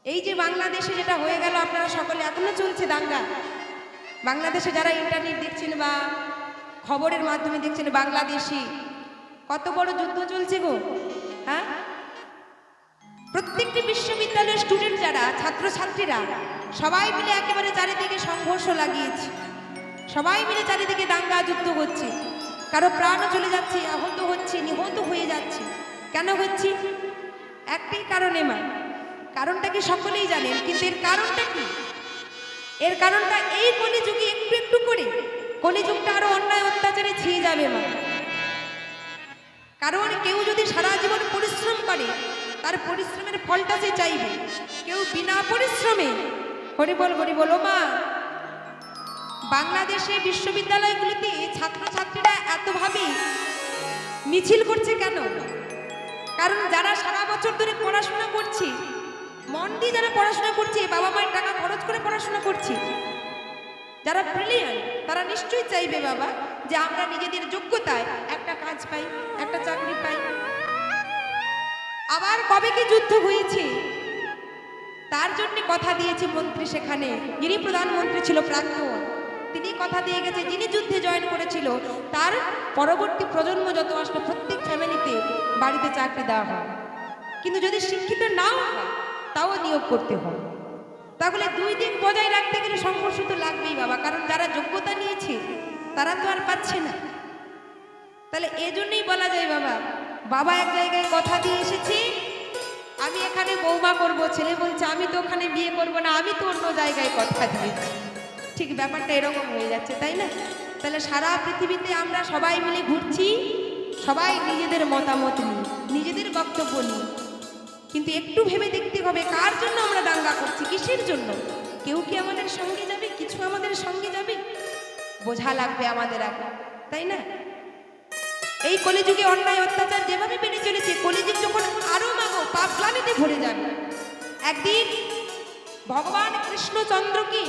এই যে বাংলাদেশে যেটা হয়ে গেল, আপনারা সকলে এখনো চলছে দাঙ্গা। বাংলাদেশে যারা ইন্টারনেট দেখছেন বা খবরের মাধ্যমে দেখছেন, বাংলাদেশি কত বড় যুদ্ধ চলছে গো। হ্যাঁ, প্রত্যেকটি বিশ্ববিদ্যালয়ের স্টুডেন্ট যারা ছাত্রছাত্রীরা সবাই মিলে একেবারে চারিদিকে সংঘর্ষ লাগিয়েছে, সবাই মিলে চারিদিকে দাঙ্গা যুদ্ধ করছে, কারো প্রাণও চলে যাচ্ছে, আহত হচ্ছে, নিহত হয়ে যাচ্ছে। কেন হচ্ছে? একটাই কারণে মা, কারণটা কি সকলেই জানেন, কিন্তু এর কারণটা কি? এর কারণটা এই কলিযুগে একটু একটু করে কলিযুগটা আরো অন্যায় অত্যাচারে ছেয়ে যাবে মা। কারণ কেউ যদি সারা জীবন পরিশ্রম করে, তার পরিশ্রমের ফলটা সে চাইবে। কেউ বিনা পরিশ্রমে, হরিবল হরিবল। ও মা, বাংলাদেশে বিশ্ববিদ্যালয়গুলিতে ছাত্রছাত্রীরা এতভাবে মিছিল করছে কেন? কারণ যারা সারা বছর ধরে পড়াশোনা করছে, মন দিয়ে যারা পড়াশোনা করছে, বাবা মায়ের টাকা খরচ করে পড়াশোনা করছে, যারা ব্রিলিয়ান্ট, তারা নিশ্চয়ই চাইবে বাবা যে আমরা নিজেদের যোগ্যতায় একটা কাজ পাই, একটা চাকরি পাই। আবার কবে কি যুদ্ধ হয়েছে, তার জন্য কথা দিয়েছে মন্ত্রী, সেখানে যিনি প্রধানমন্ত্রী ছিল প্রাক্তন, তিনি কথা দিয়ে গেছে যিনি যুদ্ধে জয়েন করেছিল তার পরবর্তী প্রজন্ম যত আসবে প্রত্যেক ফ্যামিলিতে বাড়িতে চাকরি দেওয়া হয়। কিন্তু যদি শিক্ষিত নাও হয় তাও নিয়োগ করতে হয়। তাহলে দুই দিক বজায় রাখতে গেলে সংঘর্ষ তো লাগবেই বাবা, কারণ যারা যোগ্যতা নিয়েছে তারা তো আর পাচ্ছে না। তাহলে এজন্যই বলা যায় বাবা, বাবা এক জায়গায় কথা দিয়ে এসেছি, আমি এখানে বৌমা করব, ছেলে বলছে আমি তো ওখানে বিয়ে করব না, আমি তো অন্য জায়গায় কথা দিয়েছি। ঠিক ব্যাপারটা এরকম হয়ে যাচ্ছে, তাই না? তাহলে সারা পৃথিবীতে আমরা সবাই মিলে ঘুরছি, সবাই নিজেদের মতামত নিই, নিজেদের বক্তব্য নিই, কিন্তু একটু ভেবে দেখতে হবে কার জন্য আমরা দাঙ্গা করছি, কিসের জন্য? কেউ কি আমাদের সঙ্গে যাবে? কিছু আমাদের সঙ্গে যাবে? বোঝা লাগবে আমাদের আগে, তাই না? এই কলিযুগে অন্যায় অত্যাচার যেভাবে বেড়ে চলেছে, কলিযুগ যখন আরো মাগো পাপলামিতে ভরে যাবে, একদিন ভগবান কৃষ্ণচন্দ্র কি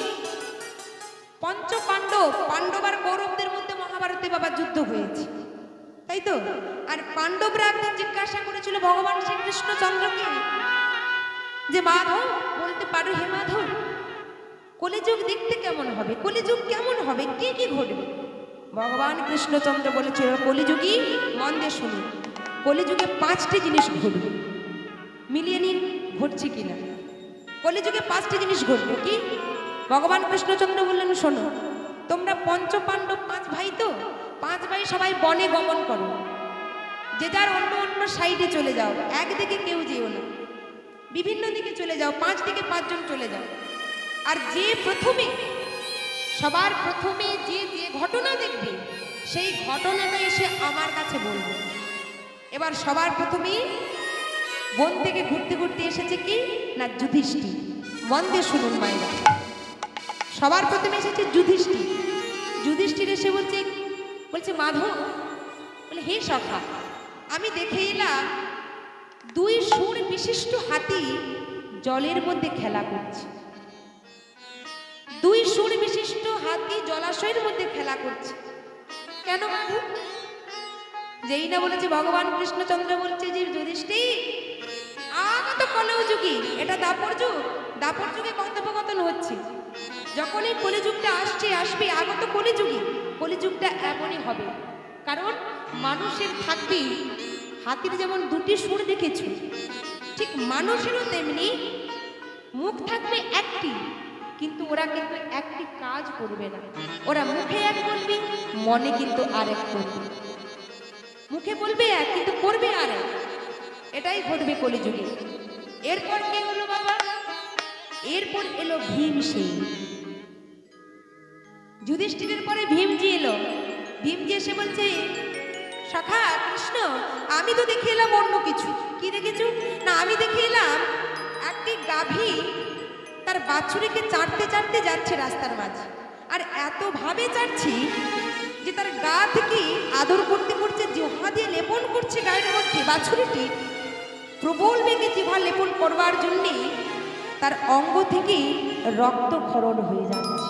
পঞ্চ পাণ্ডব, পাণ্ডব আর কৌরবদের মধ্যে মহাভারতে বাবা যুদ্ধ হয়েছে, তাই তো? আর পাণ্ডবরা একদিন জিজ্ঞাসা করেছিল ভগবান শ্রীকৃষ্ণচন্দ্রকে যে মাধব, বলতে পারো হে মাধব, কলিযুগ দেখতে কেমন হবে, কলিযুগ কেমন হবে, কি কি ঘটবে? ভগবান কৃষ্ণচন্দ্র বলেছিল, কলিযুগী মন দিয়ে শুনুন, কলিযুগে 5টি জিনিস ঘটবে, মিলিয়ে নিন ঘটছে কিনা। কলিযুগে 5টি জিনিস ঘটবে। কি? ভগবান কৃষ্ণচন্দ্র বললেন, শোনো, তোমরা পঞ্চ পাণ্ডব 5 ভাই, তো 5 ভাই সবাই বনে গমন করো, যে যার অন্য অন্য সাইডে চলে যাও, একদিকে কেউ যেও না, বিভিন্ন দিকে চলে যাও, 5 দিকে 5 জন চলে যাও। আর যে প্রথমে, সবার প্রথমে যে যে ঘটনা দেখবে সেই ঘটনাটা এসে আমার কাছে বলবে। এবার সবার প্রথমে বন থেকে ঘুরতে ঘুরতে এসেছে কি না যুধিষ্ঠির। মন দিয়ে শুনুন মায়েরা, সবার প্রথমে এসেছে যুধিষ্ঠির। যুধিষ্ঠির এসে বলছে মাধব, বলে হে সখা, আমি দেখে এলাম 2 সুর বিশিষ্ট হাতি জলের মধ্যে খেলা করছে। 2 সুর বিশিষ্ট হাতি জলাশয়ের মধ্যে খেলা করছে। কেন মাধব? যেই না বলেছে ভগবান কৃষ্ণচন্দ্র বলছে যে যুধিষ্ঠির, আগত কলৌ যুগে, এটা দাপর যুগ, দাপর যুগে কথোপকথন হচ্ছে, যখন এই কলিযুগটা আসবে আগত কলিযুগে, কলিযুগটা এমনই হবে। কারণ মানুষের থাকবে, হাতির যেমন 2টি সুর দেখেছো, ঠিক মানুষেরও তেমনি মুখ থাকবে একটি, কিন্তু ওরা কিন্তু একটি কাজ করবে না। ওরা মুখে এক বলবে, মনে কিন্তু আরেক করবে। মুখে বলবে এক, কিন্তু করবে আরেক। এটাই ঘটবে কলিযুগে। এরপর কে হলো বাবা? এরপর এলো ভীমসেন। যুধিষ্ঠিরের পরে ভীমজি এলো। ভীমজি এসে বলছে, সখা কৃষ্ণ, আমি তো দেখে এলাম অন্য কিছু। কি দেখেছো? না, আমি দেখে এলাম একটি গাভী তার বাছুরিকে চাটতে চাটতে যাচ্ছে রাস্তার মাঝে, আর এত ভাবে চাটছি যে তার গা থেকে আদর করতে করতে জিহ্বা দিয়ে লেপন করছে গায়ের মধ্যে। বাছুরিটি প্রবল বেগে জিহ্বা লেপন করবার জন্যে তার অঙ্গ থেকে রক্তক্ষরণ হয়ে যাচ্ছে,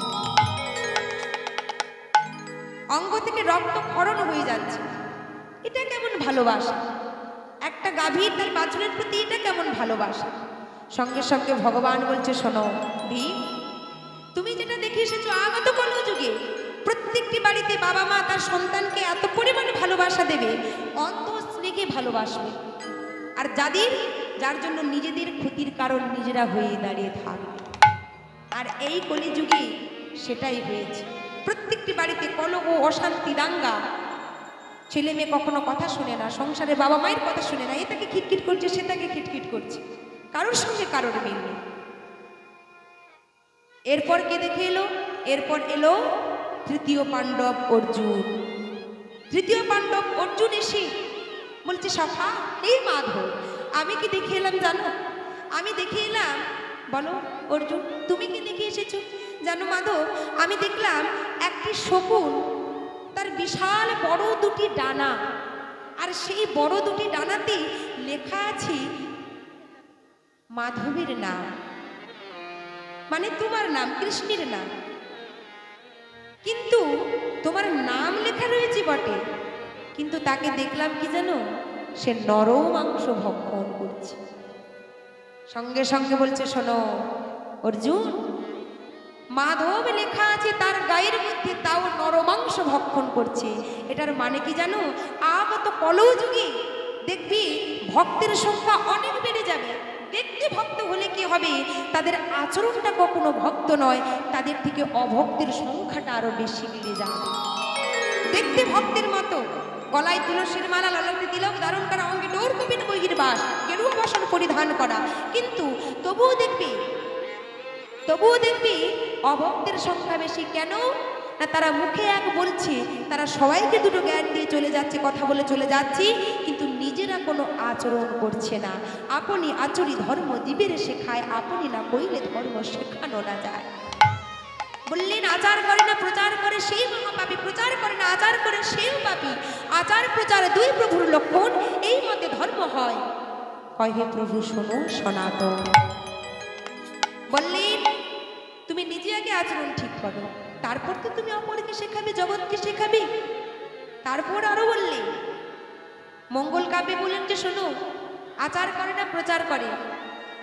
অঙ্গ থেকে রক্তক্ষরণ হয়ে যাচ্ছে। এটা কেমন ভালোবাসা? একটা গাভীর তার বাছুরের প্রতি এটা কেমন ভালোবাসা? সঙ্গে সঙ্গে ভগবান বলছে, শোনো ভীম, তুমি যেটা দেখে এসেছো আগত কলযুগে প্রত্যেকটি বাড়িতে বাবা মা তার সন্তানকে এত পরিমাণে ভালোবাসা দেবে, অন্ধ স্নেহে ভালোবাসবে, আর যার জন্য নিজেদের ক্ষতির কারণ নিজেরা হয়ে দাঁড়িয়ে থাকবে। আর এই কলিযুগে সেটাই হয়েছে। প্রত্যেকটি বাড়িতে কলহ, অশান্তি, দাঙ্গা, ছেলে মেয়ে কখনো কথা শুনে না, সংসারে বাবা মায়ের কথা শুনে না, এ তাকে খিটখিট করছে, সে তাকে খিটখিট করছে, কারোর সঙ্গে কারোর মিল নেই। এরপর কে দেখে এলো? এরপর এলো তৃতীয় পাণ্ডব অর্জুন। তৃতীয় পাণ্ডব অর্জুন এসে বলছে, সখা হে মাধব, আমি কি দেখে এলাম জানো? আমি দেখে এলাম। বলো অর্জুন, তুমি কি দেখে এসেছো? জানো মাধব, আমি দেখলাম একটি শকুন, তার বিশাল বড় দুটি ডানা, আর সেই বড় দুটি ডানাতে লেখা আছে মাধবের নাম, মানে তোমার নাম, কৃষ্ণের নাম। কিন্তু তোমার নাম লেখা রয়েছে বটে, কিন্তু তাকে দেখলাম কি জানো, সে নর মাংস ভক্ষণ করছে। সঙ্গে সঙ্গে বলছে, শোনো অর্জুন, মাধব লেখা আছে তার গায়ের মধ্যে, তাও নরমাংস ভক্ষণ করছে। এটার মানে কি জানো? আগত কলযুগে দেখবি ভক্তের সংখ্যা অনেক বেড়ে যাবে। ব্যক্তি ভক্ত হলে কি হবে, তাদের আচরণটা কখনো ভক্ত নয়, তাদের থেকে অভক্তের সংখ্যাটা আরো বেশি বেড়ে যাবে। দেখতে ভক্তের মতো, গলায় তুলসীর মালা, ললাটে তিলক ধারণ করা, অঙ্গে ডোর কপিন বহির্বাস, গেরুয়া বসন পরিধান করা, কিন্তু তবুও দেখবি অভক্তের সংখ্যা বেশি। কেন না, তারা মুখে এক বলছে, তারা সবাইকে দুটো জ্ঞান দিয়ে চলে যাচ্ছে, কথা বলে চলে যাচ্ছি, কিন্তু নিজেরা কোনো আচরণ করছে না। আপনি আচরি ধর্ম দিবের শেখায়, আপনি না কইলে ধর্ম শেখানো না যায়। বললেন, আচার করে না প্রচার করে সেই মহাপাপী, প্রচার করে না আচার করে সেও পাপী। আচার প্রচার দুই প্রভুর লক্ষণ, এই মতে ধর্ম হয়। কয় হে প্রভু শোনো সনাতন। বললেন, তুমি নিজে আগে আচরণ ঠিক করো, তারপর তো তুমি অপরকে শেখাবে, জগৎকে শেখাবে। তারপর আরো বললে, মঙ্গল কাব্যে বললেন যে শোনো, আচার করে না প্রচার করে।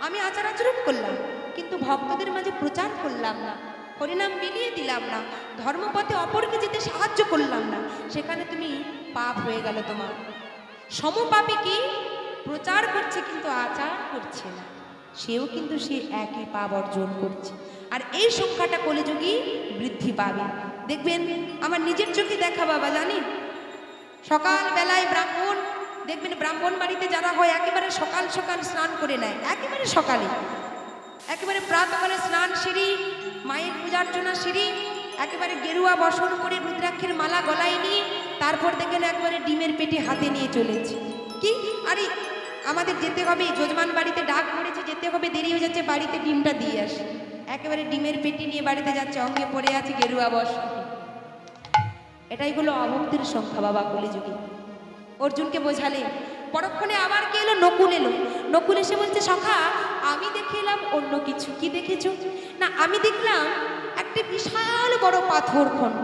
আমি আচার আচরণ করলাম, কিন্তু ভক্তদের মাঝে প্রচার করলাম না, হরিনাম বিলিয়ে দিলাম না, ধর্মপথে অপরকে যেতে সাহায্য করলাম না, সেখানে তুমি পাপ হয়ে গেল তোমার। সমপাপী কি প্রচার করছে কিন্তু আচার করছে না, সেও কিন্তু সে একই পাপ অর্জন করছে। আর এই সংখ্যাটা কলিযুগে বৃদ্ধি পাবে। দেখবেন, আমার নিজের চোখে দেখা বাবা, জানি সকাল বেলায় ব্রাহ্মণ, দেখবেন ব্রাহ্মণ বাড়িতে যারা হয় একেবারে সকাল সকাল স্নান করে নেয়, একেবারে সকালে, একেবারে প্রাতকালে স্নান সেরি, মায়ের পূজার্চনা সেরি, একেবারে গেরুয়া বসন করে রুদ্রাক্ষের মালা গলায় নিয়ে, তারপর দেখেন একবারে ডিমের পেটে হাতে নিয়ে চলেছে। কি আরে আমাদের যেতে হবে, যজমান বাড়িতে ডাক পড়েছে, যেতে হবে, দেরি হয়ে যাচ্ছে, বাড়িতে ডিমটা দিয়ে আসে। একেবারে ডিমের পেটি নিয়ে বাড়িতে যাচ্ছে, অঙ্গে পড়ে আছে গেরুয়া বসন। এটাই হলো অভক্তের সংখ্যা বাবা কলিযুগে। অর্জুনকে বোঝালে, পরক্ষণে আবার কে এলো? নকুল এলো। নকুল এসে বলছে, সখা আমি দেখে এলাম অন্য কিছু। কি দেখেছ? না, আমি দেখলাম একটি বিশাল বড় পাথর খণ্ড,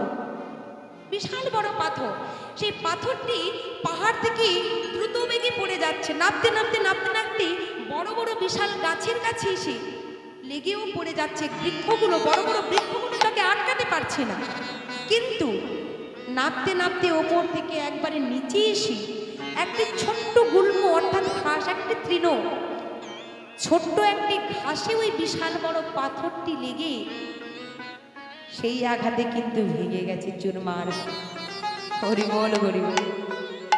বিশাল বড় পাথর। সেই পাথরটি পাহাড় থেকে দ্রুত বেগে পড়ে যাচ্ছে, নামতে নামতে নামতে নামতে বড় বড় বিশাল গাছের কাছে এসে লেগেও পড়ে যাচ্ছে। বৃক্ষগুলো, বড় বড় বৃক্ষগুলো তাকে আটকাতে পারছে না, কিন্তু নামতে নামতে ওপর থেকে একবারে নিচে এসে একটি ছোট্ট গুল্ম, অর্থাৎ ঘাস, একটি তৃণ, ছোট্ট একটি ঘাসে ওই বিশাল বড় পাথরটি লেগে সেই আঘাতে কিন্তু ভেঙে গেছে চুরমার। হরিবল হরিবল।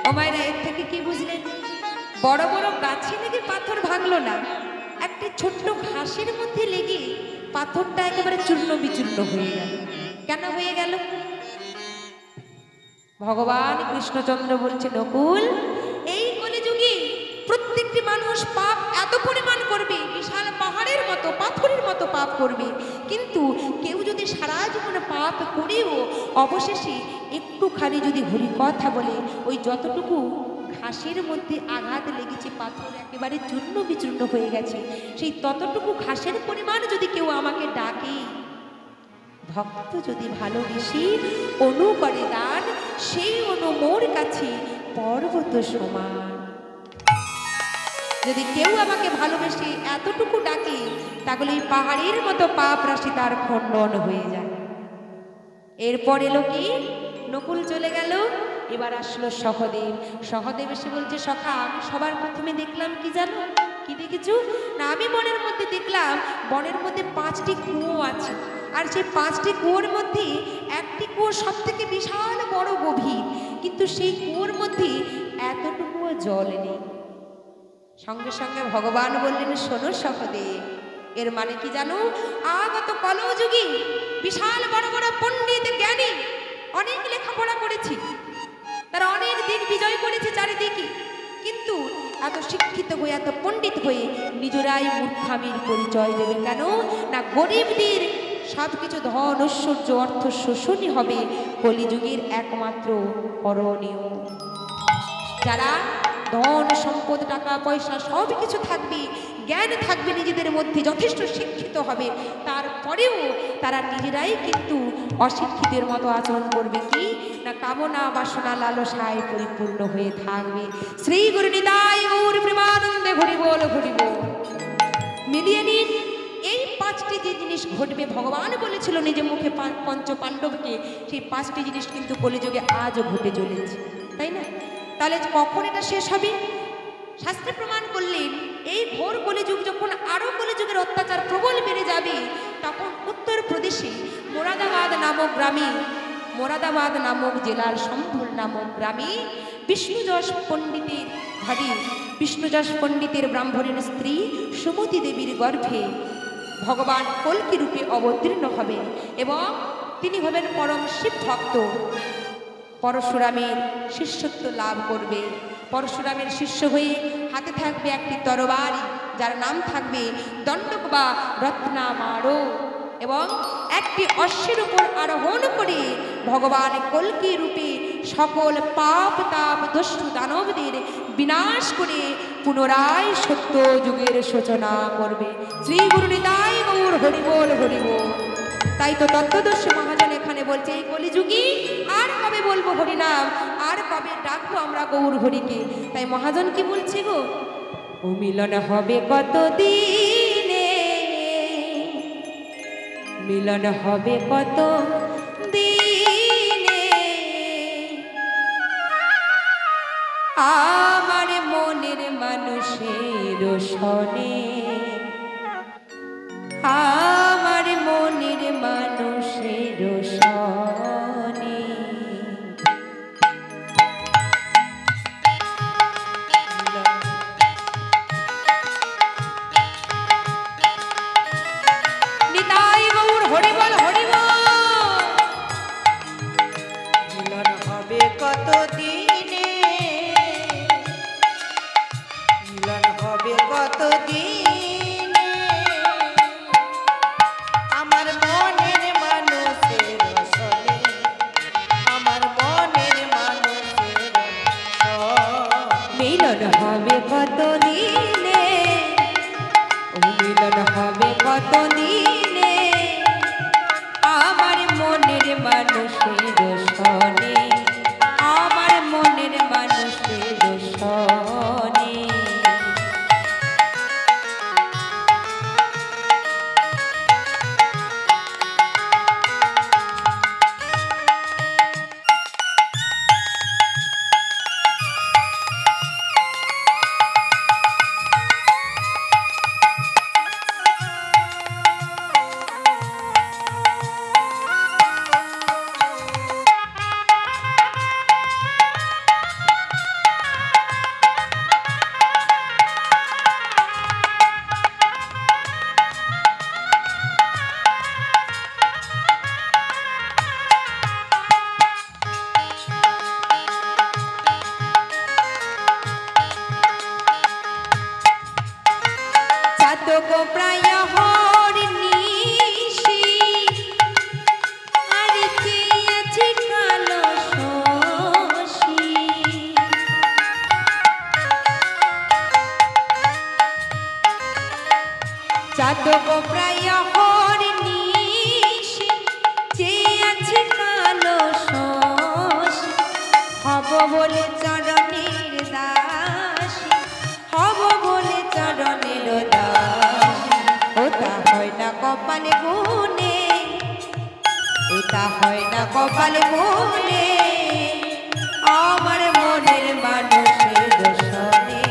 ও মায়েরা, এর থেকে কি বুঝলেন? বড় বড় গাছে লেগে পাথর ভাঙলো না, একটি ছোট্ট ঘাসের মধ্যে লেগে পাথরটা একেবারে চূর্ণ বিচূর্ণ হয়ে গেল। কেন হয়ে গেল? ভগবান কৃষ্ণচন্দ্র বলছে, নকুল, এই কলিযুগে প্রত্যেকটি মানুষ পাপ এত পরিমাণ করবে, বিশাল পাহাড়ের মতো, পাথরের মতো পাপ করবে, কিন্তু কেউ যদি সারা জীবন পাপ করেও অবশেষে একটুখানি যদি হরি কথা বলে, ওই যতটুকু ঘাসের মধ্যে আঘাত লেগেছে, পাথর একেবারে চূর্ণ বিচূর্ণ হয়ে গেছে, সেই ততটুকু ঘাসের পরিমাণ যদি কেউ আমাকে ডাকে, ভক্ত যদি ভালোবেসে অনু করে দান, সেই অনু মোর কাছে পর্বত সমান। যদি কেউ আমাকে ভালোবেসে এতটুকু ডাকে তাহলে এই পাহাড়ের মতো পাপ রাশি তার খণ্ডন হয়ে যায়। এরপর এলো কি, নকুল চলে গেল, এবার আসলো সহদেব। সহদেব এসে বলছে, সখা আমি সবার প্রথমে দেখলাম কি জানো, কি দেখেছো না, আমি বনের মধ্যে দেখলাম বনের মধ্যে 5টি কুয়ো আছে, আর সেই 5টি কুয়োর মধ্যে একটি কুয়ো সব থেকে বিশাল বড় গভীর, কিন্তু সেই কুয়োর মধ্যে এতটুকুও জল নেই। সঙ্গে সঙ্গে ভগবান বললেন, শোনো সহদেব, এর মানে কি জানো, আগত কলযুগে বিশাল বড় বড় পণ্ডিত জ্ঞানী অনেক লেখাপড়া করেছি, তারা অনেক দিক বিজয় করেছে চারিদিকে, কিন্তু এত শিক্ষিত হয়ে এত পণ্ডিত হয়ে নিজেরাই মূর্খামির পরিচয় দেবে কেন না, গরিবদের সব কিছু ধন ঐশ্বর্য অর্থ শোষণই হবে কলিযুগের একমাত্র করণীয়। যারা ধন সম্পদ টাকা পয়সা সব কিছু থাকবে, জ্ঞান থাকবে নিজেদের মধ্যে, যথেষ্ট শিক্ষিত হবে, তারপরেও তারা নিজেরাই কিন্তু অশিক্ষিতের মতো আচরণ করবে, কি না কামনা বাসনা লালসায় পরিপূর্ণ হয়ে থাকবে। শ্রী গুরু নিতাই গৌর প্রেমানন্দে ঘুরি বল ঘুরি বল। মিলিয়ে নিন, এই 5টি যে জিনিস ঘটবে ভগবান বলেছিল নিজে মুখে পঞ্চ পাণ্ডবকে, সেই 5টি জিনিস কিন্তু কলিযুগে আজও ঘটে চলেছে, তাই না? তাহলে কখন এটা শেষ হবে? শাস্ত্রে প্রমাণ করলেন, এই ঘোর কলিযুগ যখন আরো কলিযুগের অত্যাচার প্রবল বেড়ে যাবে, তখন উত্তরপ্রদেশে মোরাদাবাদ নামক গ্রামে, মোরাদাবাদ নামক জেলার সম্ভল নামক গ্রামে বিষ্ণুযশ পণ্ডিতের ঘরে, বিষ্ণুযশ পণ্ডিতের ব্রাহ্মণের স্ত্রী সুমতি দেবীর গর্ভে ভগবান কল্কি রূপে অবতীর্ণ হবেন এবং তিনি হবেন পরম শিব ভক্ত। পরশুরামের শিষ্যত্ব লাভ করবে। পরশুরামের শিষ্য হয়ে হাতে থাকবে একটি তরবারি, যার নাম থাকবে দণ্ডক বা রত্নামারো, এবং একটি অশ্বের উপর আরোহণ করে ভগবান কল্কি রূপে সকল পাপ তাপ দস্যু দানবদের বিনাশ করে পুনরায় সত্য যুগের সূচনা করবে। শ্রী গুরু নিতাই গৌর হরিবোল হরিবোল। তাই তো তত্ত্বদর্শী মহাজন এখানে বলছে, এই কলিযুগে আর কবে বলবো হরিনাম, আর কবে ডাকবো আমরা গৌর হরিকে। তাই মহাজন কি বলছে গো, ও মিলন হবে কত দিনে, মিলন হবে কত দিনে, আমার মনের মানুষের সনে, আমার মনের মানুষের সনে। নিতাই গৌর হরিবল হরিবল। মিলন হবে কত দিনে, মিলন হবে কত দিনে, আমার মনের মানুষের সনে, আমার মনের মানুষের সনে। মিলন হবে কত দিনে, ও মিলন হবে কত দিনে, আমার মনের মানুষের সনে, আমার মনের মানুষের সনে। চাতক প্রায় হরিণীষি, আর চেয়েছি কালো শশী। চাতক প্রায় হরিণীষি, চেয়েছি কালো শশী। হব বলে চরণের দাসী, হব বলে না কপালে গুনে, এটা হয় না কপালে গুনে, আমার মনের মানুষের দোষনে,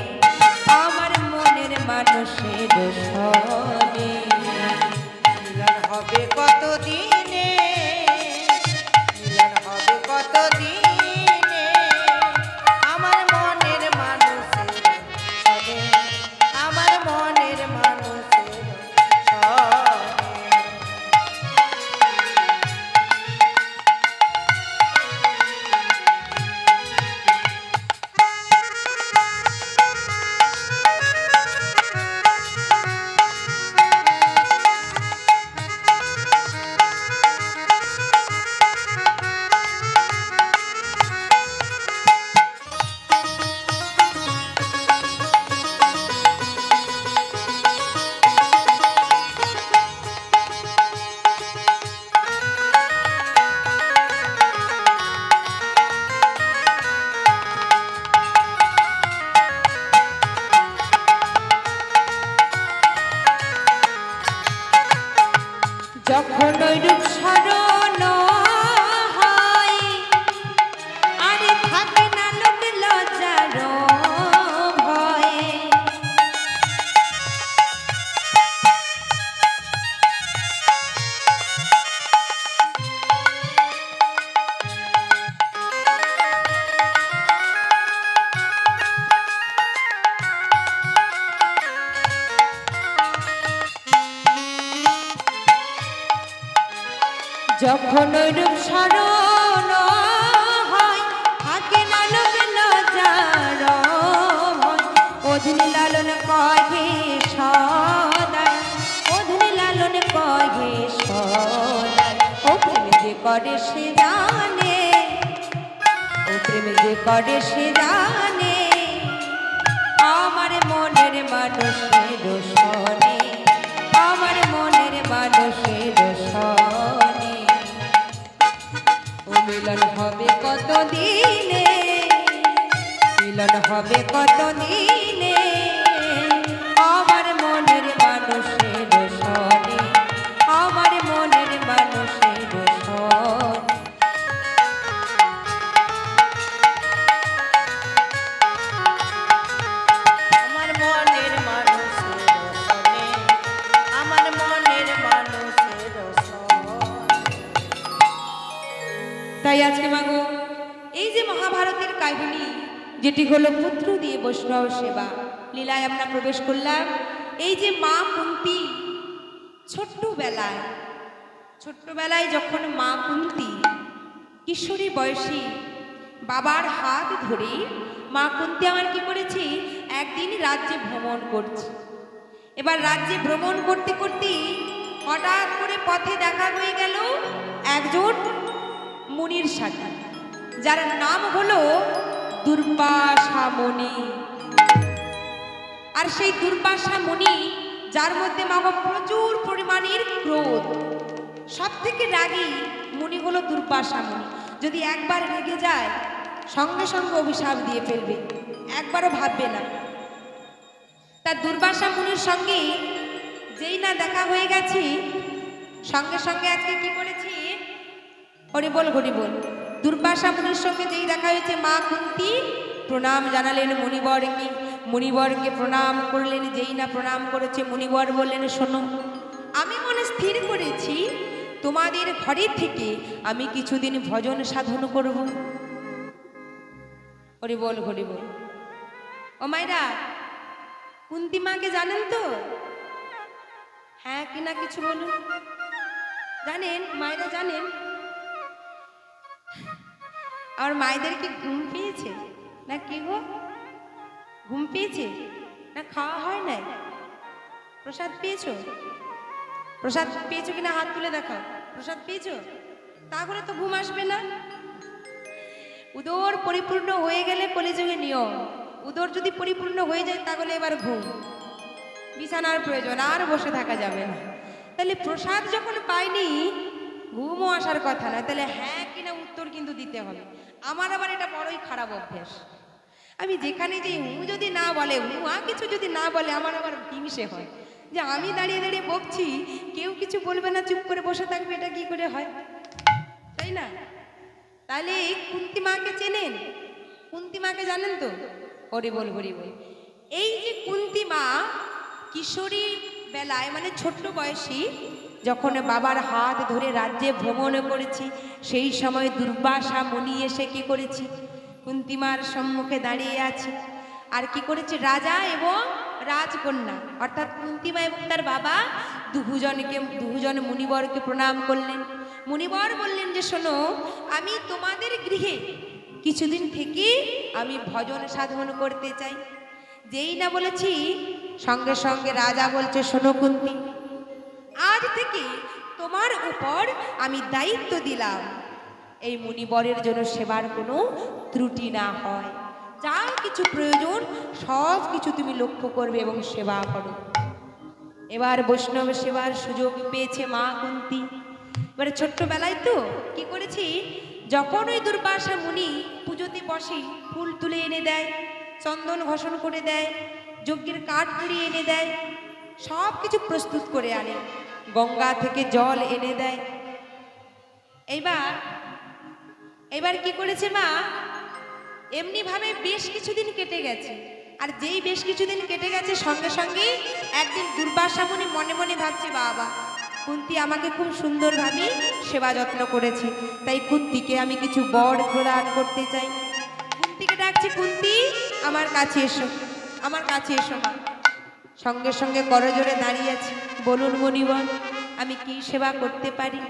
আমার মনের মানুষের দোষনে। মিলন হবে কত দিনে, মিলন হবে কত দিনে, আমার মনের মানুষের সনে, আমার মনের মানুষের সনে। যখন ওই রূপ স্মরণ হয়, আরে থাকে না লোক লজ্জার ভয়ে। যখন ওই রূপ স্মরণ হয়, থাকে না লোক লজ্জার ভয়। অধীন লালন কহে সদাই, অধীন লালন কহে সদাই, ও প্রেম যে করে সে জানে, ও প্রেম যে করে সে জানে, আমার মনের মানুষের সনে, আমার মনের মানুষের সনে। ও মিলন হবে কত দিনে, মিলন হবে কত দিনে, আমার মনের মানুষের সনে, আমার মনের মানুষের সনে। আমার মনের মানুষের সনে, আমার মনের মানুষের সনে। তাই আজকে মাগো এই যে মহাভারতের কাহিনী, যেটি হলো পুত্র দিয়ে বৈষ্ণব সেবা লীলায় আমরা প্রবেশ করলাম। এই যে মা কুন্তী ছোট্টবেলায় যখন মা কুন্তী কিশোরী বয়সী বাবার হাত ধরে মা কুন্তী আমার কি করেছি, একদিন রাজ্যে ভ্রমণ করছে। এবার রাজ্যে ভ্রমণ করতে করতে হঠাৎ করে পথে দেখা হয়ে গেল একজন মুনির সাথে, যার নাম হলো দুর্বাসা মুনি। আর সেই দুর্বাসা মুনি, যার মধ্যে মাগো প্রচুর পরিমাণের ক্রোধ, সব থেকে রাগী মুনি হলো দুর্বাসা মুনি। যদি একবার রেগে যায় সঙ্গে সঙ্গে অভিশাপ দিয়ে ফেলবে, একবারও ভাববে না। তার দুর্বাসা মুনির সঙ্গে যেই না দেখা হয়ে গেছি, সঙ্গে সঙ্গে আজকে কি করেছি, হরিবল হরিবল। দুর্বাসা মুনির সঙ্গে যেই দেখা হয়েছে, মা কুন্তী প্রণাম জানালেন মুনিবরকে, মুনিবরকে প্রণাম করলেন। যেই না প্রণাম করেছে, মুনিবর বললেন, শোনো, আমি মনে স্থির করেছি তোমাদের ঘরে থেকে আমি কিছুদিন ভজন সাধন করব। হরিবল হরিবল। ও মায়েরা, কুন্তী মাকে জানেন তো? হ্যাঁ কিনা কিছু বলুন। জানেন? মায়েরা জানেন? আর মায়েদের কি ঘুম পেয়েছে না কি গো? ঘুম পেয়েছে না খাওয়া হয় নাই? প্রসাদ পেয়েছো? প্রসাদ পেয়েছো কিনা হাত তুলে দেখাও। প্রসাদ পেয়েছো? তাহলে তো ঘুম আসবে না। উদর পরিপূর্ণ হয়ে গেলে কলিযুগে নিয়ম, উদর যদি পরিপূর্ণ হয়ে যায় তাহলে এবার ঘুম, বিছানার প্রয়োজন, আর বসে থাকা যাবে না। তাহলে প্রসাদ যখন পাইনি, ঘুমও আসার কথা না। তাহলে হ্যাঁ কিনা উত্তর কিন্তু দিতে হবে। আমার আবার এটা বড়ই খারাপ অভ্যাস। আমি যেখানে যাই হু যদি না বলে, হু কিছু যদি না বলে, আমার আবার হিংসে হয়। যে আমি দাঁড়িয়ে দাঁড়িয়ে বকছি, কেউ কিছু বলবে না, চুপ করে বসে থাকবে, এটা কি করে হয়, তাই না? তাহলে কুন্তী মাকে চেনেন? কুন্তী মাকে জানেন তো? হরি বল হরি বল। এই যে কুন্তী মা কিশোরী বেলায়, মানে ছোট্ট বয়সী, যখন বাবার হাত ধরে রাজ্যে ভ্রমণ করেছি, সেই সময় দুর্বাসা মুনি এসে কি করেছি, কুন্তী মার সম্মুখে দাঁড়িয়ে আছে। আর কি করেছে, রাজা এবং রাজকন্যা অর্থাৎ কুন্তী মা এবং তার বাবা দুজন মুনিবরকে প্রণাম করলেন। মুনিবর বললেন যে শোনো, আমি তোমাদের গৃহে কিছুদিন থেকে আমি ভজন সাধন করতে চাই। যেই না বলেছি, সঙ্গে সঙ্গে রাজা বলছে শোনো কুন্তী, আজ থেকে তোমার উপর আমি দায়িত্ব দিলাম, এই মুনিবরের জন্য সেবার কোনো ত্রুটি না হয়, যা কিছু প্রয়োজন সব কিছু তুমি লক্ষ্য করবে এবং সেবা করো। এবার বৈষ্ণব সেবার সুযোগ পেয়েছে মা কুন্তী। এবারে ছোট্টবেলায় তো কি করেছি, যখন ওই দুর্বাসা মুনি পুজোতে বসে, ফুল তুলে এনে দেয়, চন্দন ঘষণ করে দেয়, যজ্ঞের কাঠ কুড়িয়ে এনে দেয়, সব কিছু প্রস্তুত করে আনে, গঙ্গা থেকে জল এনে দেয়। এবার কি করেছে মা, এমনিভাবে বেশ কিছুদিন কেটে গেছে। আর যেই বেশ কিছুদিন কেটে গেছে, সঙ্গে সঙ্গে একদিন দুর্বাসা মুনি মনে মনে ভাবছে, বাবা কুন্তী আমাকে খুব সুন্দরভাবে সেবা যত্ন করেছে, তাই কুন্তীকে আমি কিছু বর প্রদান করতে চাই। কুন্তীকে ডাকছে, কুন্তী আমার কাছে এসো, আমার কাছে এসো মা। সঙ্গে সঙ্গে করজোড়ে দাঁড়িয়ে আছে, বলুন মুনিবর আমি কি সেবা করতে পারি?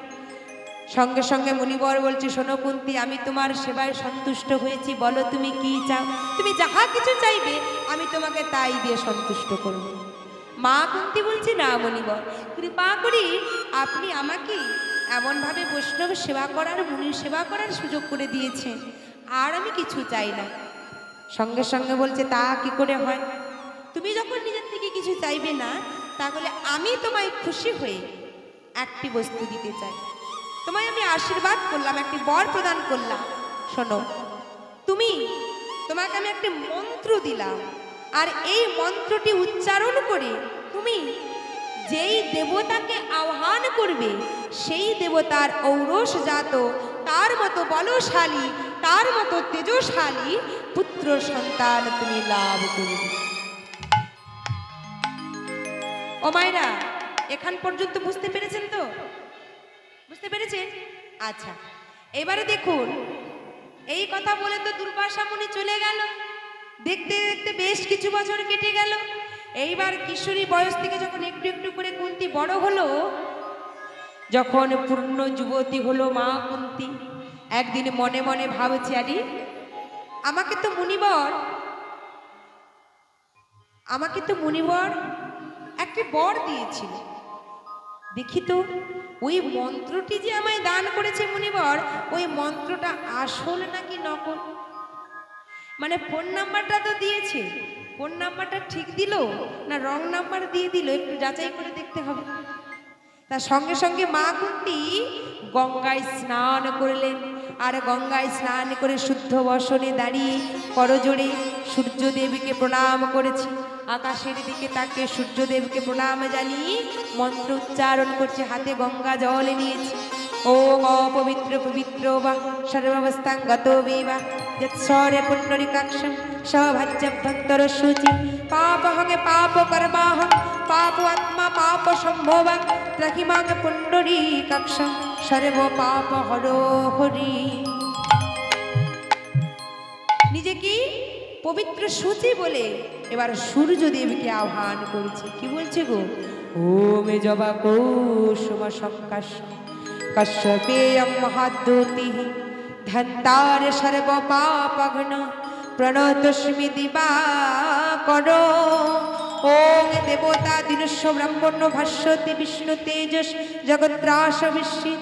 সঙ্গে সঙ্গে মুনিবর বলছে শোনো কুন্তী, আমি তোমার সেবায় সন্তুষ্ট হয়েছি, বলো তুমি কি চাও, তুমি যাহা কিছু চাইবে আমি তোমাকে তাই দিয়ে সন্তুষ্ট করব। মা কুন্তী বলছে না মুনিবর, কৃপা করি আপনি আমাকে এমনভাবে বৈষ্ণব সেবা করার, মুনির সেবা করার সুযোগ করে দিয়েছেন, আর আমি কিছু চাই না। সঙ্গে সঙ্গে বলছে তা কি করে হয়, তুমি যখন নিজের থেকে কিছু চাইবে না, তাহলে আমি তোমায় খুশি হয়ে একটি বস্তু দিতে চাই, তোমায় আমি আশীর্বাদ করলাম, একটি বর প্রদান করলাম। শোনো, তোমাকে আমি একটি মন্ত্র দিলাম, আর এই মন্ত্রটি উচ্চারণ করে তুমি যেই দেবতাকে আহ্বান করবে, সেই দেবতার ঔরস জাত, তার মতো বলশালী, তার মতো তেজশালী পুত্র সন্তান তুমি লাভ করবে। ও মায়েরা, এখান পর্যন্ত বুঝতে পেরেছেন তো? বুঝতে পেরেছেন? আচ্ছা, এবারে দেখুন, এই কথা বলে তো দুর্বাসা মুনি চলে গেল। দেখতে দেখতে বেশ কিছু বছর কেটে গেল। এইবার কিশোরী বয়স থেকে যখন একটু একটু করে কুন্তী বড় হলো, যখন পূর্ণ যুবতী হলো মা কুন্তী, একদিন মনে মনে ভাবছে, আরে আমাকে তো মুনিবর একটি বর দিয়েছিল, দেখি তো ওই মন্ত্রটি যে আমায় দান করেছে মুনিবর, ওই মন্ত্রটা আসল নাকি নকল। মানে ফোন নাম্বারটা তো দিয়েছে, ফোন নাম্বারটা ঠিক দিল না রং নাম্বার দিয়ে দিল, একটু যাচাই করে দেখতে হবে। তার সঙ্গে সঙ্গে মা কুন্তী গঙ্গায় স্নান করলেন, আর গঙ্গায় স্নান করে শুদ্ধ বসনে দাঁড়িয়ে করজোড়ে সূর্যদেবকে প্রণাম করেছে। আকাশের দিকে তাকে সূর্যদেবকে প্রণাম জানিয়ে মন্ত্র উচ্চারণ করছে, হাতে গঙ্গা জল নিয়েছে। ওম অপবিত্র পবিত্র বা সর্বাবস্থাং গত বেবা যৎসরে পুণ্ডরিকাক্ষম সভাজ্যভ্যন্তর শুচি পাপহঙ্গে পাপ কর্মাহং পাপ আত্মা পাপ সম্ভবা ত্রাহিমাং পুণ্ডরিকাক্ষম সর্ব পাপ হর হরি। নিজেকে পবিত্র শুচি বলে এবার সূর্যদেবকে আহ্বান করছে। কি বলছে গো? ওম জবা কৌসুম সংকাশ কশ্যপেয়ং মহাদ্যুতিঃ ধন্তার সর্ব পাপঘ্ন প্রণতস্মি দিবাকর। ওম দেবতা দিনস্য ব্রাহ্মণ্য ভাষ্যতে বিষ্ণু তেজস জগদ্রাস বিশ্বি।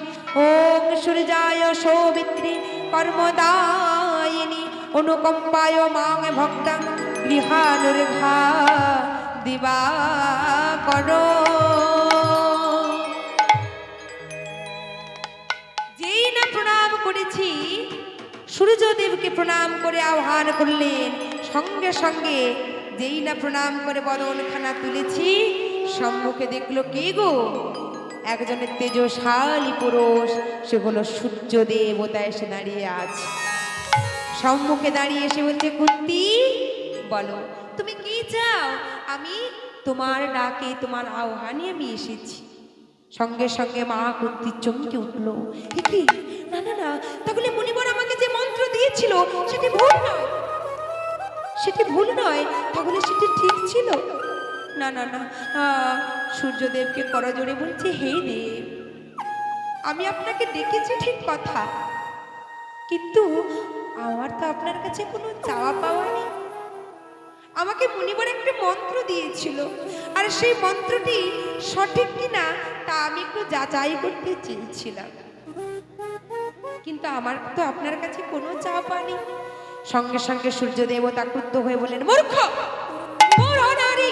ওম সূর্যায় সৌমিত্রী কর্মদায়িনী অনুকম্পায় মাং ভক্তাং গৃহানুর্ঘা দিবাকর। যেই না প্রণাম করেছি, সূর্যদেবকে প্রণাম করে আহ্বান করলেন, সঙ্গে সঙ্গে যেই না প্রণাম করে বদনখানা তুলেছি, সম্মুখে দেখলো কে গো, একজনের তেজশালী পুরুষ, সে হলো সূর্য দেবতা এসে দাঁড়িয়ে আছে। সম্মুখে দাঁড়িয়ে এসে বলছে, কুন্তি বলো তুমি কি চাও? আমি তোমার ডাকে, তোমার আহ্বানে আমি এসেছি। সঙ্গে সঙ্গে মা কুন্তি চমকে উঠলো, কি না না না, তাহলে মুনিবর আমাকে যে মন্ত্র দিয়েছিল সেটি ভুল নয়, সেটি ভুল নয়, তাহলে সেটি ঠিক ছিল। না না না, সূর্যদেবকে করজোড়ে বলছে, হে দেব, আমি আপনাকে ডেকেছি ঠিক কথা, কিন্তু আমার তো আপনার কাছে কোনো চাওয়া পাওয়া নেই। আমাকে মুনিবর একটা মন্ত্র দিয়েছিল, আর সেই মন্ত্রটি সঠিক কিনা তা আমি একটু যাচাই করতে চেয়েছিলাম, কিন্তু আমার তো আপনার কাছে কোনো চাওয়া পাওয়া নেই। সঙ্গে সঙ্গে সূর্য দেবতা ক্রুদ্ধ হয়ে বললেন, মূর্খ নারী,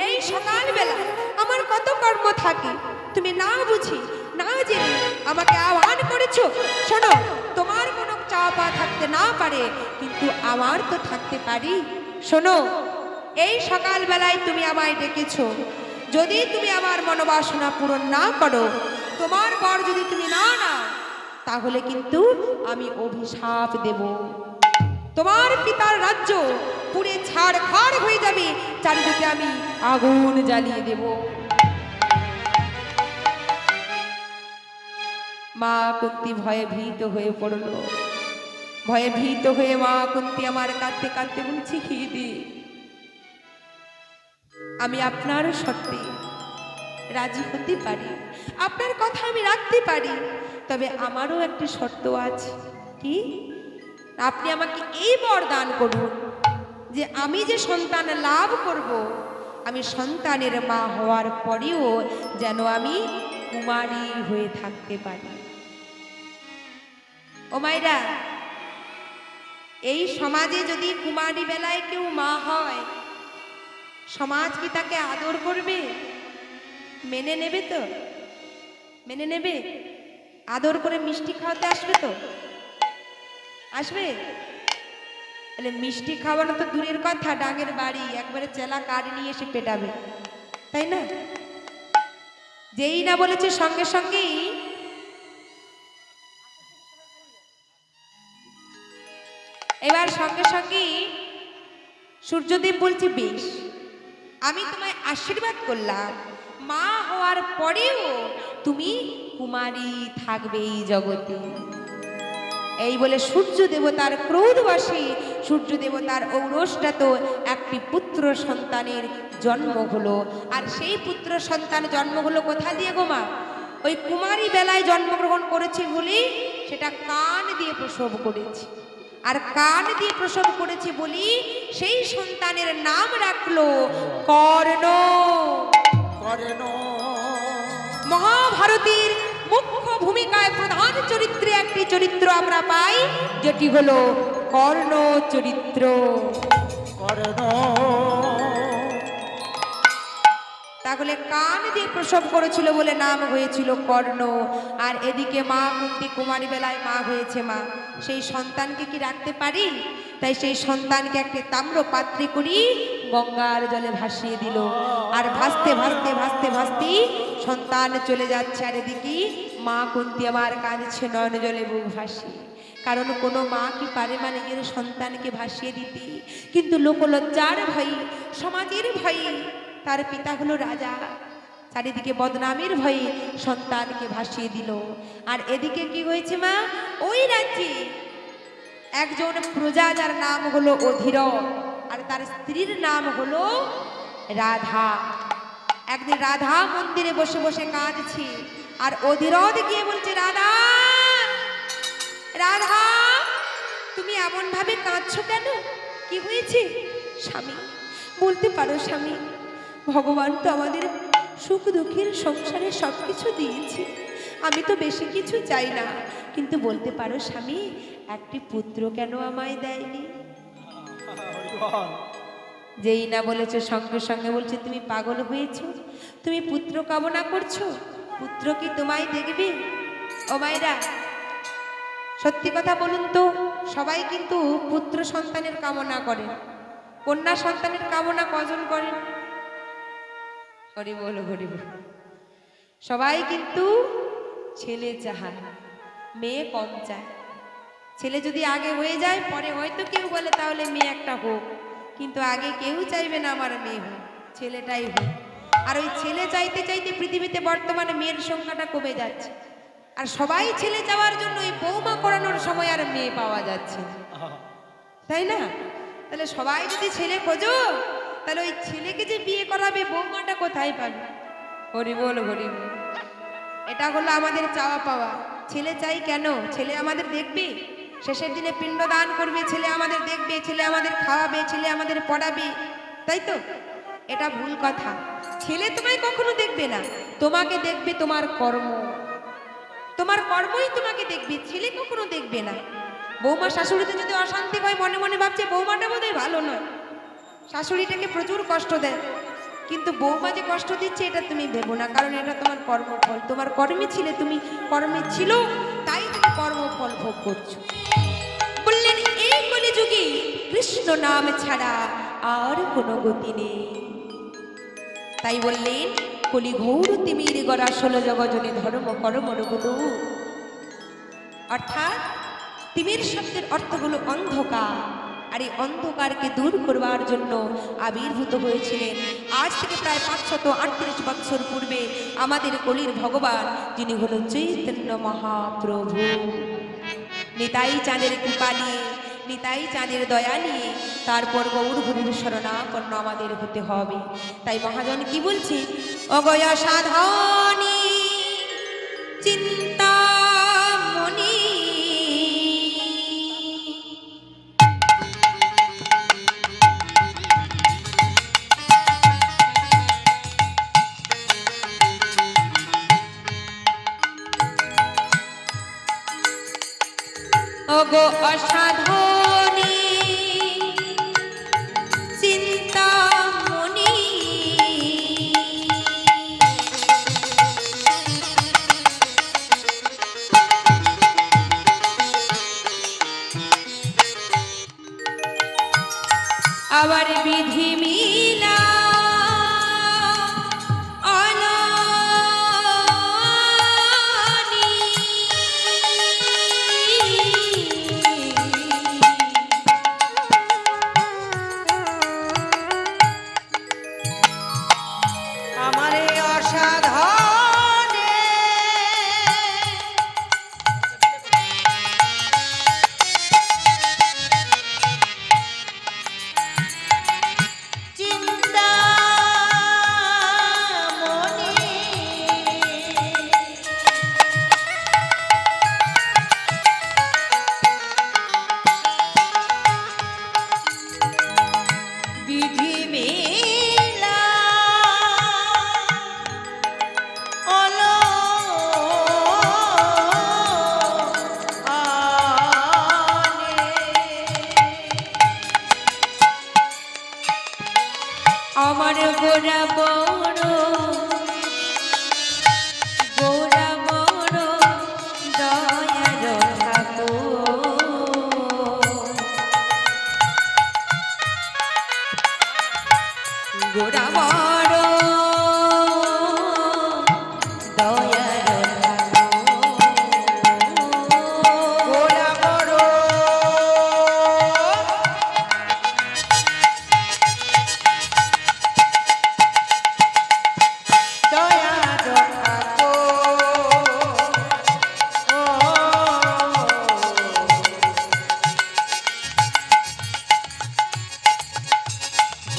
এই সকালবেলা আমার কত কর্ম থাকে, তুমি না বুঝি না জেনে আমাকে আহ্বান করেছো। শোনো, তোমার কোনো চাওয়া পাওয়া থাকতে না পারে, কিন্তু আমার তো থাকতে পারি। শোনো, এই সকালবেলায় তুমি আমায় ডেকেছো, যদি তুমি আমার মনোবাসনা পূরণ না করো, তোমার পর যদি তুমি না নাও, তাহলে কিন্তু আমি অভিশাপ দেব। তোমার পিতার রাজ্য পুড়ে ছাড়খাড় হয়ে যাবে, চারিদিকে আমি আগুন জ্বালিয়ে দেব। মা কুন্তি ভয়ে ভীত হয়ে পড়ল। ভয়ে ভীত হয়ে মা কুন্তি আমার কাঁদতে কাঁদতে বলছি, হে দেব, আমি আপনার শর্তে রাজি হতে পারি, আপনার কথা আমি রাখতে পারি, তবে আমারও একটি শর্ত আছে। কি? আপনি আমাকে এই বরদান করুন যে আমি যে সন্তান লাভ করব, আমি সন্তানের মা হওয়ার পরেও যেন আমি কুমারী হয়ে থাকতে পারি। ও মায়েরা, এই সমাজে যদি কুমারী বেলায় কেউ মা হয়, সমাজ কি তাকে আদর করবে? মেনে নেবে তো? মেনে নেবে? আদর করে মিষ্টি খাওয়াতে আসবে তো? আসবে? তাহলে মিষ্টি খাওয়ানো তো দূরের কথা, ডাঙের বাড়ি একবারে চেলা কাঠ নিয়ে এসে পেটাবে, তাই না? যেই না বলেছে সঙ্গে সঙ্গেই এবার সঙ্গে সঙ্গেই সূর্যদেব বলছে, বেশ, আমি তোমায় আশীর্বাদ করলাম, মা হওয়ার পরেও তুমি কুমারী থাকবে এই জগতে। এই বলে সূর্য দেবতার ক্রোধবশে সূর্য দেবতার ঔরসটাতে একটি পুত্র সন্তানের জন্ম হলো। আর সেই পুত্র সন্তান জন্ম হলো কোথা দিয়ে গো মা? ওই কুমারী বেলায় জন্মগ্রহণ করেছে বলে সেটা কান দিয়ে প্রসব করেছে, আর কান দিয়ে প্রসব করেছে বলি সেই সন্তানের নাম রাখলো কর্ণ। কর্ণ মহাভারতের মুখ্য ভূমিকায় প্রধান চরিত্রে একটি চরিত্র আমরা পাই, যেটি হলো কর্ণ চরিত্র। কর্ণ তাহলে কান দিয়ে প্রসব করেছিল বলে নাম হয়েছিল কর্ণ। আর এদিকে মা কুন্তি কুমারী বেলায় মা হয়েছে মা, সেই সন্তানকে কি রাখতে পারি? তাই সেই সন্তানকে একটি তাম্র পাত্রে করি গঙ্গার জলে ভাসিয়ে দিল। আর ভাসতে ভাসতে ভাসতে ভাসতেই সন্তান চলে যাচ্ছে, আর এদিকে মা কুন্তি আমার কাঁদছে নয়ন জলে বুক ভাসিয়ে। কারণ কোনো মা কি পারে মানে নিজের সন্তানকে ভাসিয়ে দিতে? কিন্তু লোকলজ্জার ভয়ে, সমাজের ভয়ে, তার পিতা হলো রাজা, চারিদিকে বদনামের ভয়ে সন্তানকে ভাসিয়ে দিল। আর এদিকে কি হয়েছে মা? ওই রাজ্যে একজন প্রজা, যার নাম হলো অধীরথ, আর তার স্ত্রীর নাম হলো রাধা। একদিন রাধা মন্দিরে বসে বসে কাঁদছে, আর অধীরথ গিয়ে বলছে, রাধা রাধা, তুমি এমন ভাবে কাঁদছো কেন? কি হয়েছে? স্বামী, বলতে পারো স্বামী, ভগবান তো আমাদের সুখ দুঃখের সংসারে সব কিছু দিয়েছে, আমি তো বেশি কিছু চাই না, কিন্তু বলতে পারো স্বামী, একটি পুত্র কেন আমায় দেয়নি? যেই না বলেছে সঙ্গে সঙ্গে বলছে, তুমি পাগল হয়েছো? তুমি পুত্র কামনা করছো? পুত্র কি তোমায় দেখবে? ও মায়েরা, সত্যি কথা বলুন তো, সবাই কিন্তু পুত্র সন্তানের কামনা করে, কন্যা সন্তানের কামনা কজন করেন? হরি বল হরি বল। সবাই কিন্তু ছেলে চায়, মেয়ে কম চায়। ছেলে যদি আগে হয়ে যায় পরে হয়তো কেউ বলে তাহলে মেয়ে একটা হোক, কিন্তু আগে কেউ চাইবে না আমার মেয়ে হোক, ছেলেটাই হোক। আর ওই ছেলে চাইতে চাইতে পৃথিবীতে বর্তমানে মেয়ের সংখ্যাটা কমে যাচ্ছে। আর সবাই ছেলে চাওয়ার জন্য ওই বৌমা করানোর সময় আর মেয়ে পাওয়া যাচ্ছে না, তাই না? তাহলে সবাই যদি ছেলে খোঁজো, তাহলে ওই ছেলেকে যে বিয়ে করাবে বৌমাটা কোথায় পাবে? হরি বল হরি বল। এটা হলো আমাদের চাওয়া পাওয়া। ছেলে চাই কেন? ছেলে আমাদের দেখবে, শেষের দিনে পিণ্ড দান করবে, ছেলে আমাদের দেখবে, ছেলে আমাদের খাওয়াবে, ছেলে আমাদের পড়াবে, তাই তো? এটা ভুল কথা। ছেলে তোমায় কখনো দেখবে না, তোমাকে দেখবে তোমার কর্ম। তোমার কর্মই তোমাকে দেখবে, ছেলে কখনো দেখবে না। বৌমা শাশুড়িতে যদি অশান্তি হয়, মনে মনে ভাবছে বৌমাটা বোধহয় ভালো নয়, শাশুড়িটাকে প্রচুর কষ্ট দেয়, কিন্তু বৌমা যে কষ্ট দিচ্ছে এটা তুমি ভেবো না, কারণ এটা তোমার কর্মফল। তোমার কর্মে ছিলে, তুমি কর্মে ছিল, তাই তুমি কর্মফল ভোগ করছো। বললেন এই কলিযুগে কৃষ্ণ নাম ছাড়া আর কোনো গতি নেই। তাই বললেন কলি ঘোর তিমির গড়া 16 জগজনে ধর্ম কর্ম রঘুদূত। অর্থাৎ তিমির শব্দের অর্থ হলো অন্ধকার, আর এই অন্ধকারকে দূর করবার জন্য আবির্ভূত হয়েছিলেন আজ থেকে প্রায় 538 বছর পূর্বে আমাদের কলির ভগবান, যিনি হলেন চৈতন্য মহাপ্রভু। নিতাই চাঁদের কৃপা নিয়ে, নিতাই চাঁদের দয়া নিয়ে তারপর গৌর হরির শরণাপন্ন আমাদের হতে হবে। তাই মহাজন কি বলছে? অগয়া সাধনী চিন্তামণি ওগো অসাধনী চিন্তামণি, আবার বিধি মিলা আমার এই অসাধনে চিন্তামণি বিধি মেলা অলো আমার গোরা বড়, গোরা বড় দয়ার ঠাকুর, গোরা বড় দয়ার ঠাকুর। গোরা বড় দয়ার ঠাকুর।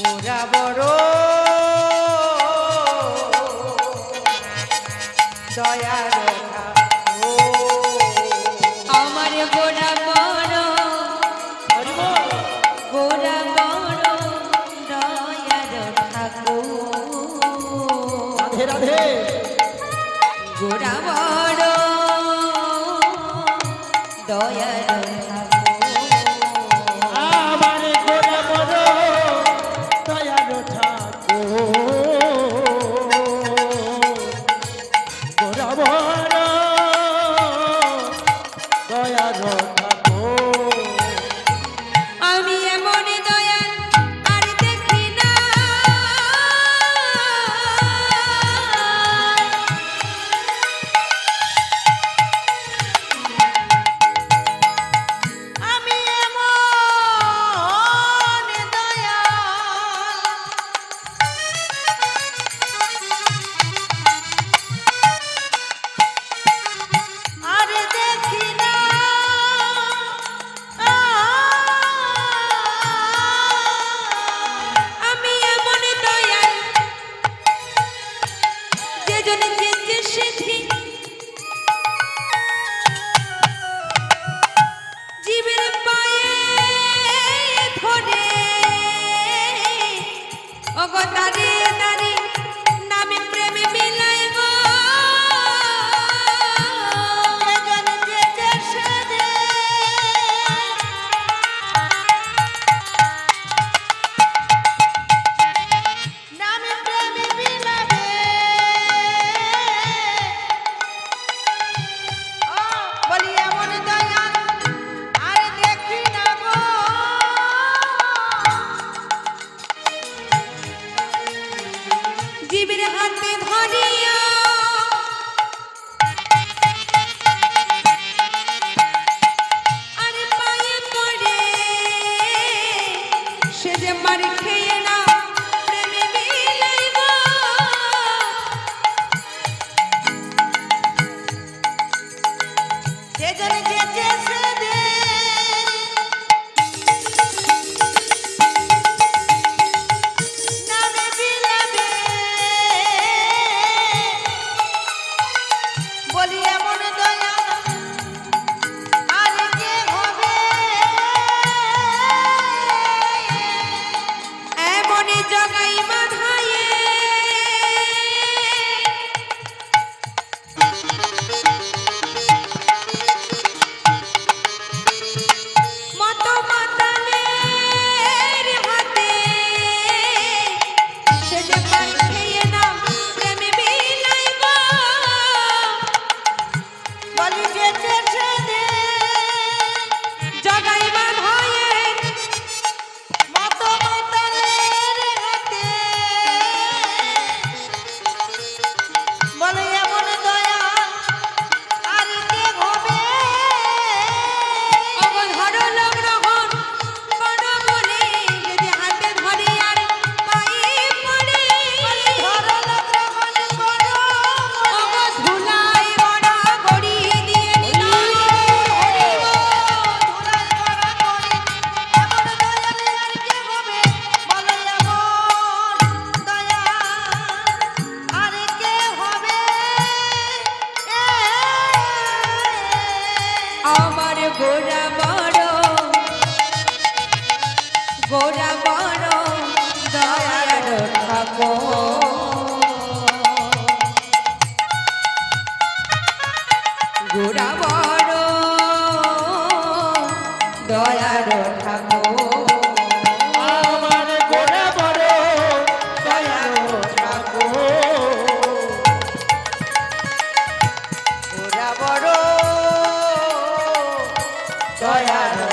গোরা বড় দয়ার ঠাকুর। আমার গোরা বড়, হরি বল। গোরা বড় দয়ার ঠাকুর, রাধে রাধে। গোরা বড় দয়ার ঠাকুর। আমার গোরা বড় দয়ার ঠাকুর। গোরা বড় দয়ার ঠাকুর। আমি এমন দয়াল আর দেখি না, গোরা বড় দয়ার ঠাকুর আমার গোরা বড় দয়ালো ঠাকুর গোরা বড় দয়ালো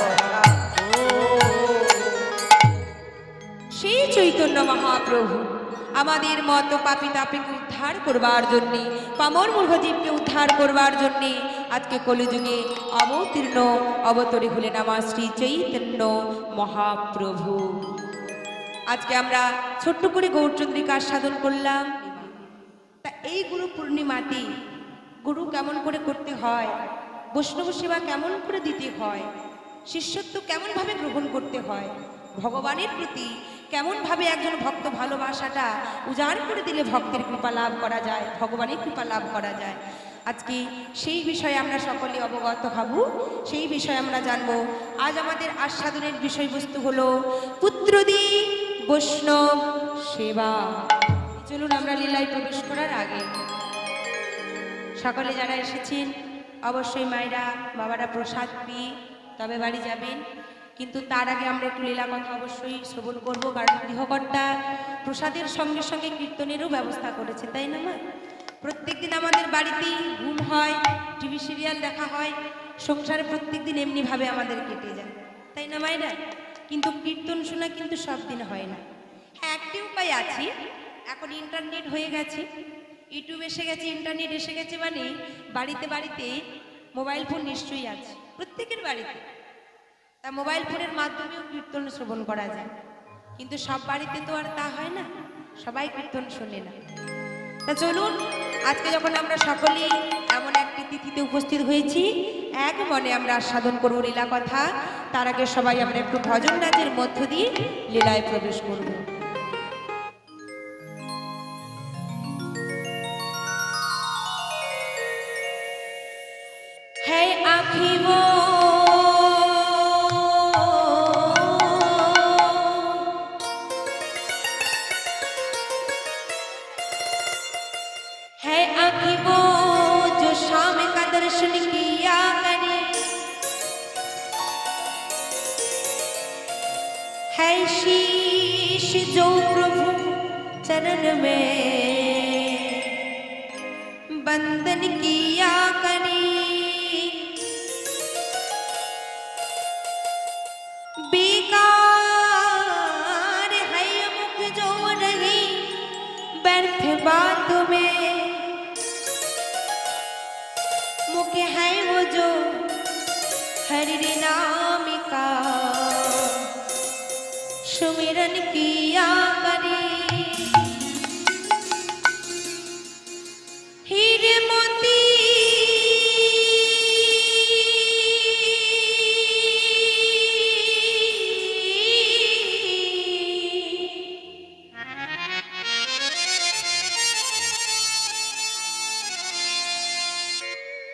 সেই চৈতন্য মহাপ্রভু আমাদের মতো পাপী তাপীকে উদ্ধার করবার জন্যে, পামর মূর্খজীবকে উদ্ধার করবার জন্যে আজকে কলিযুগে অবতীর্ণ অবতরী হলেন আমার শ্রী চৈতন্য মহাপ্রভু। আজকে আমরা ছোট্ট করে গৌরচন্দ্রিকার সাধন করলাম। তা এই গুরু পূর্ণিমাতে গুরু কেমন করে করতে হয়, বৈষ্ণব সেবা কেমন করে দিতে হয়, শিষ্যত্ব কেমনভাবে গ্রহণ করতে হয়, ভগবানের প্রতি কেমনভাবে একজন ভক্ত ভালোবাসাটা উজাড় করে দিলে ভক্তের কৃপা লাভ করা যায়, ভগবানের কৃপা লাভ করা যায়, আজকে সেই বিষয়ে আমরা সকলে অবগত হব, সেই বিষয়ে আমরা জানবো। আজ আমাদের আস্বাদনের বিষয়বস্তু হলো পুত্রদি বৈষ্ণব সেবা। চলুন আমরা লীলায় প্রবেশ করার আগে সকলে যারা এসেছেন অবশ্যই মায়েরা বাবারা প্রসাদ পেয়ে তবে বাড়ি যাবেন, কিন্তু তার আগে আমরা একটু লীলা কথা অবশ্যই শ্রবণ করব, কারণ গৃহকর্তা প্রসাদের সঙ্গে সঙ্গে কীর্তনেরও ব্যবস্থা করেছে, তাই না মা? প্রত্যেকদিন আমাদের বাড়িতেই ঘুম হয়, টিভি সিরিয়াল দেখা হয়, সংসারে প্রত্যেকদিন এমনিভাবে আমাদের কেটে যায়, তাই না মায়েরা? কিন্তু কীর্তন শোনা কিন্তু সব দিন হয় না। হ্যাঁ, একটি উপায় আছে, এখন ইন্টারনেট হয়ে গেছে, ইউটিউব এসে গেছে, ইন্টারনেট এসে গেছে, মানে বাড়িতে বাড়িতে মোবাইল ফোন নিশ্চয়ই আছে প্রত্যেকের বাড়িতে। তা মোবাইল ফোনের মাধ্যমেও কীর্তন শ্রবণ করা যায়, কিন্তু সব বাড়িতে তো আর তা হয় না, সবাই কীর্তন শোনে না। তা চলুন আজকে যখন আমরা সকলেই এমন একটি তিথিতে উপস্থিত হয়েছি, এক মনে আমরা আস্বাদন করব লীলা কথা। তার আগে সবাই আমরা একটু ভজন নাচের মধ্য দিয়ে লীলায় প্রবেশ করব। হ্যাঁ আখিব दर्शन किया करे, है शीश जो प्रभु चरण में बंदन किया करे, बेकार है मुख जो रही व्यर्थ बात में, मुख्य है वो जो हरि नाम का सुमिरन किया करे, हीरे मोती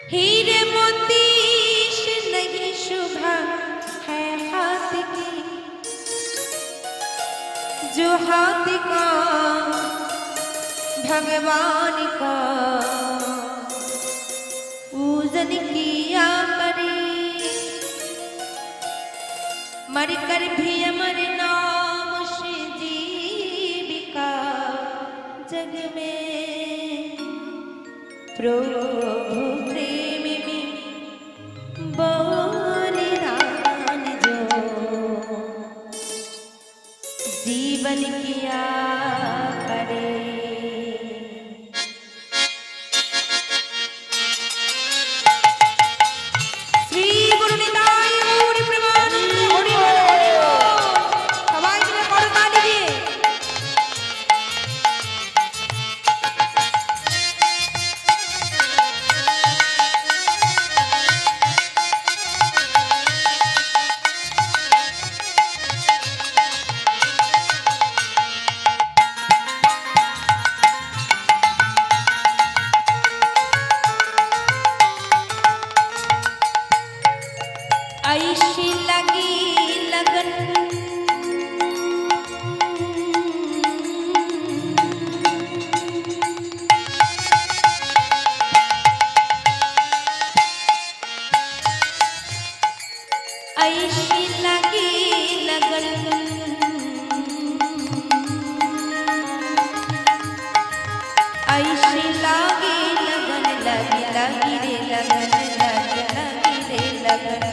हीरे मोती से नहीं शुभा है हाथ की, जो हाथ का भगवान का पूजन किया करे, मर कर भी अमर नाम से जीविका जग में, प्रभु प्रेम में बलिदान जो जीवन किया करे। श्री गुरु निताई गौर प्रेमानंद हरि बोल हरि बोल। सबाई मिले करताली दिए। लगी रे लगन लगी रे लगन।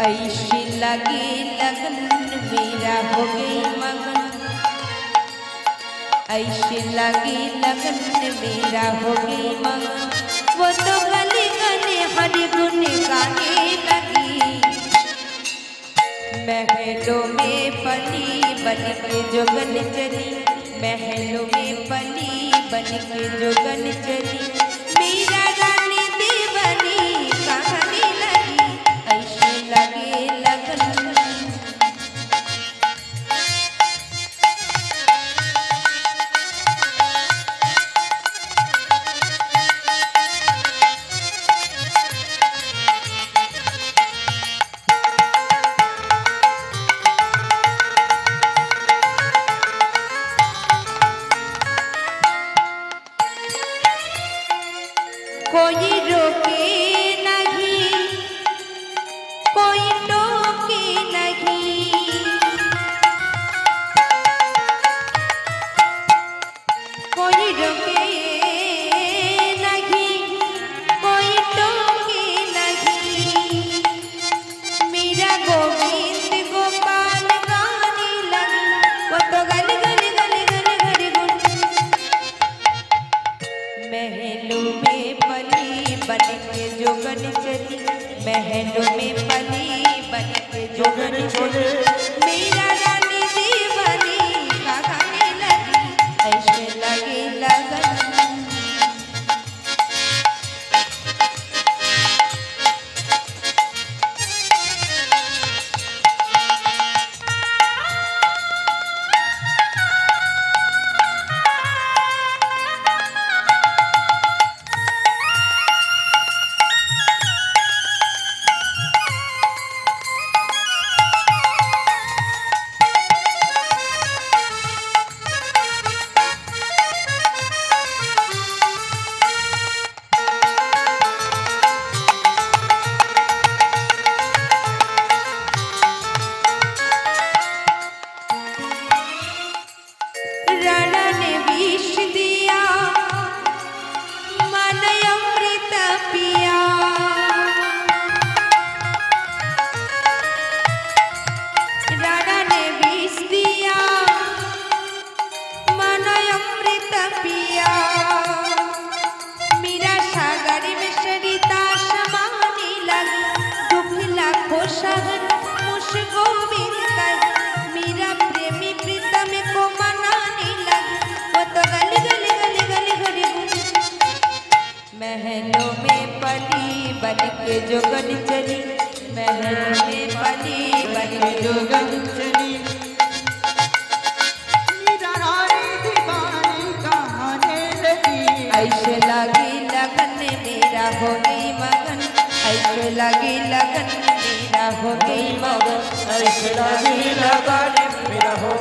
ऐसी लगी लगन मेरा हो गई मगन, ऐसी लगी लगन मेरा हो गई मगन। वो तो गली गली हरि गुन गाने लगी, महलों में पली बन के जोगन चली, महलों में पली बन के जोगन चली। मेरा रानी दीवानी कहानी लगी, ऐसे लगे लगन। कोई रोके नहीं, कोई टोके नहीं, कोई रोके नहीं, कोई टोके नहीं। मेरा गोविंद गोपाल गाने लगी, वो तो गली गली गली गली गली गुन। महलों में पली बन के जोगन चली, महलों में पली बन के जोगन चली। मेरा रानी दीवानी का गाने लगी, ऐसे लगे लगन। राणा ने विष दिया मन अमृत पिया, राणा ने विष दिया मन अमृत पिया। मेरा सागर में सरिता समाने लगी, दुख लाखों सहन मुझको मिलता है। मेरा प्रेमी प्रीतम को मनाने लगी, वो तो गली गली गली गली गली गुन। महलों में पली बन के जोगन चली, महलों में पली बन के जोगन चली। मेरा रानी दीवानी कहाने लगी, ऐसे लगी लगन मेरा हो गई मगन, ऐसे लगी लगन मेरा हो गई मगन, ऐसे लगी लगन मेरा हो